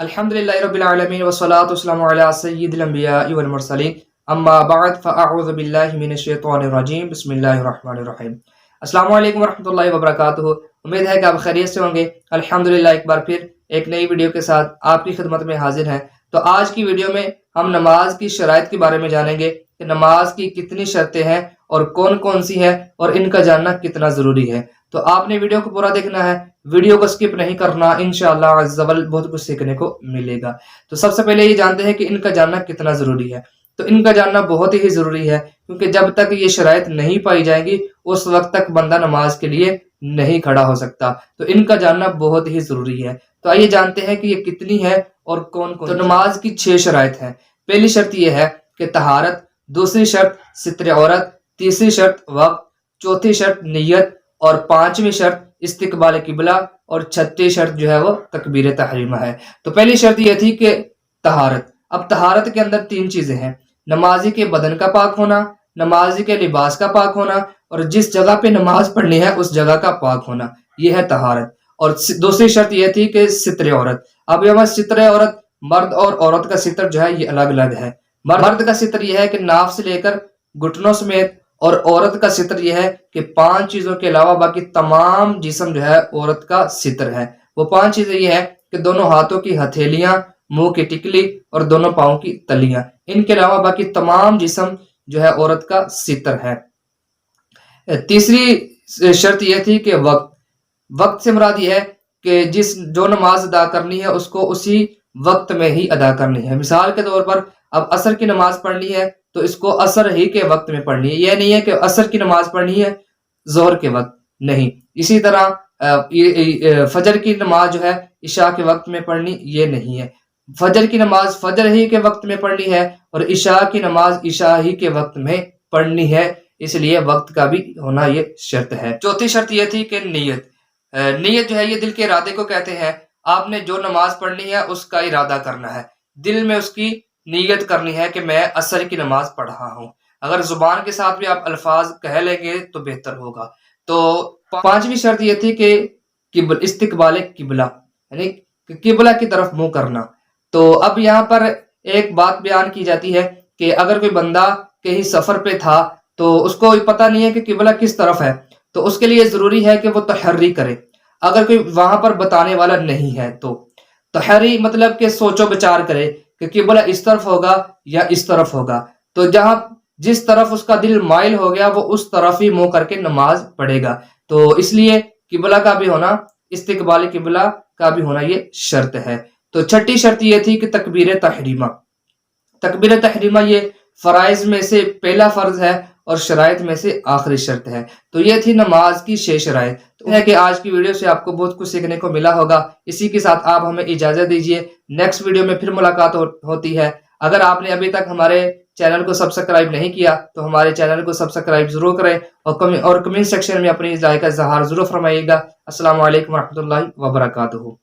अल्हम्दुलिल्लाहि रब्बिल आलमीन वस्सलातु वस्सलामु अला सय्यिदिल अंबिया'i वल मुरसलीन अम्मा बअद फ़अऊज़ु बिल्लाहि मिनश शैतानिर रजीम बिस्मिल्लाहिर रहमानिर रहीम। अस्सलामु अलैकुम वरहमतुल्लाहि वबरकातुहू। उम्मीद है कि आप खैरियत से होंगे। अल्हम्दुलिल्लाह एक बार फिर एक नई वीडियो के साथ आपकी खिदमत में हाजिर हैं। तो आज की वीडियो में हम नमाज की शराइत के बारे में जानेंगे कि नमाज की कितनी शर्तें हैं और कौन कौन सी हैं और इनका जानना कितना ज़रूरी है। तो आपने वीडियो को पूरा देखना है, वीडियो को स्किप नहीं करना, इंशाअल्लाह अज़्ज़ा वजल बहुत कुछ सीखने को मिलेगा। तो सबसे पहले ये जानते हैं कि इनका जानना कितना ज़रूरी है। तो इनका जानना बहुत ही ज़रूरी है, क्योंकि जब तक ये शराइत नहीं पाई जाएगी उस वक्त तक बंदा नमाज के लिए नहीं खड़ा हो सकता। तो इनका जानना बहुत ही ज़रूरी है। तो आइए जानते हैं कि ये कितनी है और कौन कौन। तो नमाज की 6 शराइत हैं। पहली शर्त यह है कि तहारत, दूसरी शर्त सित्र औरत, तीसरी शर्त वक्त, चौथी शर्त नियत और पांचवी शर्त इस्तिकबाल किबला और छठी शर्त जो है वो तकबीर तहरीमा है। तो पहली शर्त यह थी कि तहारत। अब तहारत के अंदर 3 चीजें हैं, नमाजी के बदन का पाक होना, नमाजी के लिबास का पाक होना और जिस जगह पे नमाज पढ़नी है उस जगह का पाक होना, यह है तहारत। और दूसरी शर्त यह थी कि सित्र औरत। अब यहाँ सित्र औरत, मर्द और औरत का सित्र जो है ये अलग अलग है। मर्द का सित्र यह है कि नाफ से लेकर घुटनों समेत, और औरत का सित्र यह है कि 5 चीजों के अलावा बाकी तमाम जिस्म जो है औरत का सित्र है। वो 5 चीजें ये है कि दोनों हाथों की हथेलियां, मुंह की टिकली और दोनों पांव की तलियां, इनके अलावा बाकी तमाम जिस्म जो है औरत का सित्र है। तीसरी शर्त यह थी कि वक्त से मुराद यह है कि जो नमाज अदा करनी है उसको उसी वक्त में ही अदा करनी है। मिसाल के तौर पर अब असर की नमाज पढ़नी है तो इसको असर ही के वक्त में पढ़नी है। यह नहीं है कि असर की नमाज पढ़नी है जोहर के वक्त, नहीं। इसी तरह फजर की नमाज जो है इशा के वक्त में पढ़नी, ये नहीं है। फजर की नमाज फजर ही के वक्त में पढ़नी है और इशा की नमाज इशा ही के वक्त में पढ़नी है, इसलिए वक्त का भी होना ये शर्त है। चौथी शर्त यह थी कि नियत। नियत जो है ये दिल के इरादे को कहते हैं। आपने जो नमाज पढ़नी है उसका इरादा करना है, दिल में उसकी नीयत करनी है कि मैं असर की नमाज पढ़ रहा हूँ। अगर जुबान के साथ भी आप अल्फाज कह लेंगे तो बेहतर होगा। तो 5वीं शर्त यह थी कि इस्तिकबाल किबला, यानी किबला की तरफ मुंह करना। तो अब यहाँ पर एक बात बयान की जाती है कि अगर कोई बंदा कहीं सफर पे था तो उसको पता नहीं है कि किबला किस तरफ है, तो उसके लिए जरूरी है कि वो तहर्री करे। अगर कोई वहां पर बताने वाला नहीं है तो तहर्री मतलब कि सोचो विचार करे कि किबला इस तरफ होगा या इस तरफ होगा। तो जहां जिस तरफ उसका दिल माइल हो गया वो उस तरफ ही मुंह करके नमाज पढ़ेगा। तो इसलिए किबला का भी होना, इस्तिकबाल किबला का भी होना ये शर्त है। तो छठी शर्त ये थी कि तकबीर तहरीमा। तकबीर तहरीमा ये फराइज में से पहला फर्ज है और शराइत में से आखिरी शर्त है। तो ये थी नमाज की 6 शराइत। तो है कि आज की वीडियो से आपको बहुत कुछ सीखने को मिला होगा। इसी के साथ आप हमें इजाजत दीजिए, नेक्स्ट वीडियो में फिर मुलाकात होती है। अगर आपने अभी तक हमारे चैनल को सब्सक्राइब नहीं किया तो हमारे चैनल को सब्सक्राइब जरूर करें और कमेंट सेक्शन में अपनी राय का इज़हार जरूर फरमाइएगा। अस्सलाम वालेकुम रहमतुल्लाहि व बरकातुहू।